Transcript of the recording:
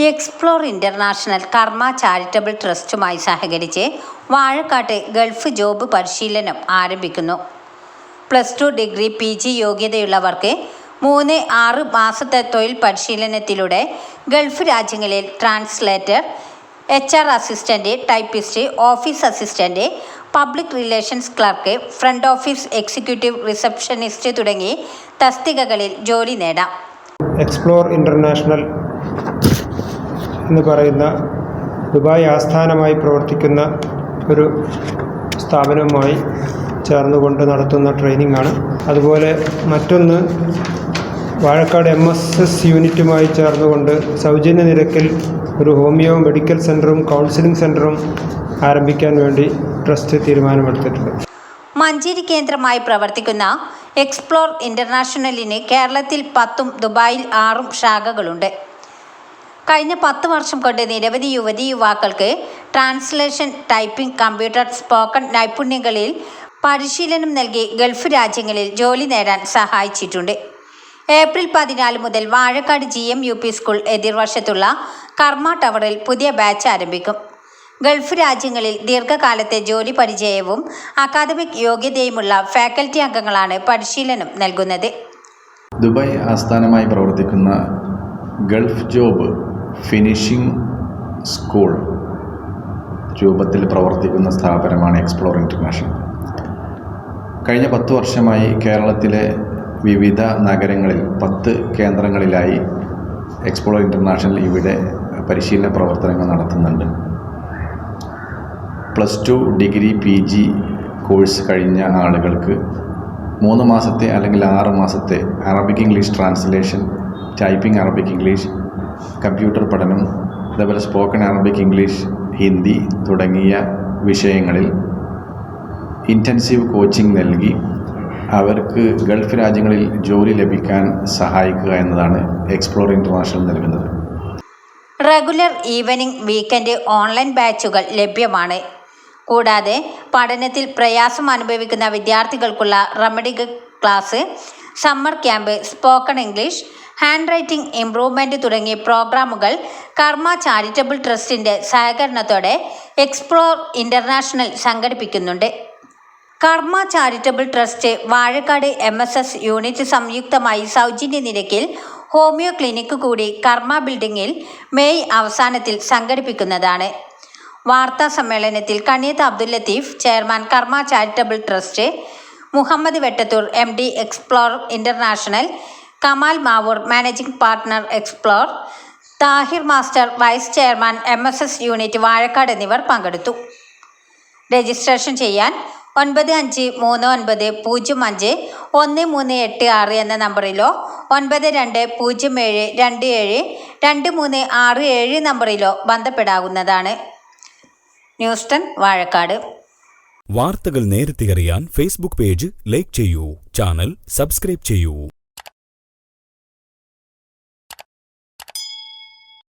Explore international കർമ്മ charitable ട്രസ്റ്റുമായി സഹകരിച്ച് Vazhakkat Gulf job പരിശീലനം ആരംഭിക്കുന്നു. +2 ഡിഗ്രി PG യോഗ്യതയുള്ളവർക്ക് 3-6 മാസത്തെ തൊഴിൽ പരിശീലനത്തിലൂടെ ഗൾഫ് രാജ്യങ്ങളിൽ translator, HR assistant, typist, office assistant, public relations clerk, front office executive receptionist തുടങ്ങി തസ്തികകളിൽ ജോലി നേടാം. എക്സ്പ്ലോർ ഇന്റർനാഷണൽ എന്ന് പറയുന്ന ദുബായ് ആസ്ഥാനമായി പ്രവർത്തിക്കുന്ന ഒരു സ്ഥാപനവുമായി ചേർന്നുകൊണ്ട് നടത്തുന്ന ട്രെയിനിങ് ആണ്. അതുപോലെ മറ്റൊന്ന് വാഴക്കാട് MSS യൂണിറ്റുമായി ചേർന്നുകൊണ്ട് സൗജന്യ നിരക്കിൽ ഒരു ഹോമിയോ മെഡിക്കൽ സെൻ്ററും കൗൺസിലിംഗ് സെൻ്ററും ആരംഭിക്കാൻ വേണ്ടി ട്രസ്റ്റ് തീരുമാനമെടുത്തിട്ടുണ്ട്. മഞ്ചേരി കേന്ദ്രമായി പ്രവർത്തിക്കുന്ന എക്സ്പ്ലോർ ഇന്റർനാഷണലിന് കേരളത്തിൽ 10ഉം ദുബായിൽ 6ഉം ശാഖകളുണ്ട്. കഴിഞ്ഞ 10 വർഷം കൊണ്ട് നിരവധി യുവതീ-യുവാക്കൾക്ക് ട്രാൻസ്ലേഷൻ, ടൈപ്പിംഗ്, കമ്പ്യൂട്ടർ, സ്പോക്കൺ നൈപുണ്യങ്ങളിൽ പരിശീലനം നൽകി ഗൾഫ് രാജ്യങ്ങളിൽ ജോലി നേടാൻ സഹായിച്ചിട്ടുണ്ട്. ഏപ്രിൽ 14 മുതൽ വാഴക്കാട് GMUP സ്കൂൾ എതിർവശത്തുള്ള കർമ്മ ടവറിൽ പുതിയ ബാച്ച് ആരംഭിക്കും. ഗൾഫ് രാജ്യങ്ങളിൽ ദീർഘകാലത്തെ ജോലി പരിചയവും അക്കാദമിക് യോഗ്യതയുമുള്ള ഫാക്കൽറ്റി അംഗങ്ങളാണ് പരിശീലനം നൽകുന്നത്. ദുബായ് ആസ്ഥാനമായി പ്രവർത്തിക്കുന്ന ഗൾഫ് ജോബ് ഫിനിഷിംഗ് സ്കൂൾ രൂപത്തിൽ പ്രവർത്തിക്കുന്ന സ്ഥാപനമാണ് എക്സ്പ്ലോർ ഇന്റർനാഷണൽ. കഴിഞ്ഞ 10 വർഷമായി കേരളത്തിലെ വിവിധ നഗരങ്ങളിൽ 10 കേന്ദ്രങ്ങളിലായി എക്സ്പ്ലോർ ഇന്റർനാഷണൽ ഇവിടെ പരിശീലന പ്രവർത്തനങ്ങൾ നടത്തുന്നുണ്ട്. +2 ഡിഗ്രി PG കോഴ്സ് കഴിഞ്ഞ ആളുകൾക്ക് 3 മാസത്തെ അല്ലെങ്കിൽ 6 മാസത്തെ Arabic English translation, typing Arabic English, computer പഠനം, അതേപോലെ സ്പോക്കൺ അറബിക് ഇംഗ്ലീഷ്, ഹിന്ദി തുടങ്ങിയ വിഷയങ്ങളിൽ ഇൻറ്റൻസീവ് കോച്ചിങ് നൽകി അവർക്ക് ഗൾഫ് രാജ്യങ്ങളിൽ ജോലി ലഭിക്കാൻ സഹായിക്കുക എന്നതാണ് എക്സ്പ്ലോർ ഇന്റർനാഷണൽ നൽകുന്നത്. റെഗുലർ ഈവനിംഗ്, വീക്കെൻഡ്, ഓൺലൈൻ ബാച്ചുകൾ ലഭ്യമാണ്. കൂടാതെ പഠനത്തിൽ പ്രയാസം അനുഭവിക്കുന്ന വിദ്യാർത്ഥികൾക്കുള്ള remedy class, summer camp, spoken English, hand writing improvement തുടങ്ങിയ പ്രോഗ്രാമുകൾ കർമ്മ ചാരിറ്റബിൾ ട്രസ്റ്റിൻ്റെ സഹകരണത്തോടെ എക്സ്പ്ലോർ ഇന്റർനാഷണൽ സംഘടിപ്പിക്കുന്നുണ്ട്. കർമ്മ charitable trust Vazhakkad MSS unit സംയുക്തമായി സൗജന്യ നിരക്കിൽ ഹോമിയോ ക്ലിനിക്ക് കൂടി കർമ്മ ബിൽഡിങ്ങിൽ മെയ് അവസാനത്തിൽ സംഘടിപ്പിക്കുന്നതാണ്. വാർത്താ സമ്മേളനത്തിൽ Kaniyath Abdul Latheef, chairman Karma charitable trust, Muhammad Vettathur MD Explore International, Kamal Mavoor managing partner Explore, Thahir master vice chairman MSS unit Vazhakkad എന്നിവർ പങ്കെടുത്തു. രജിസ്ട്രേഷൻ ചെയ്യാൻ 9539051386 എന്ന നമ്പറിലോ 9207272367 നമ്പറിലോ ബന്ധപ്പെടാവുന്നതാണ്. ന്യൂസ് 10 വാഴക്കാട്. വാർത്തകൾ നേരത്തെ അറിയാൻ ഫേസ്ബുക്ക് പേജ് ലൈക്ക് ചെയ്യൂ, ചാനൽ സബ്സ്ക്രൈബ് ചെയ്യൂ.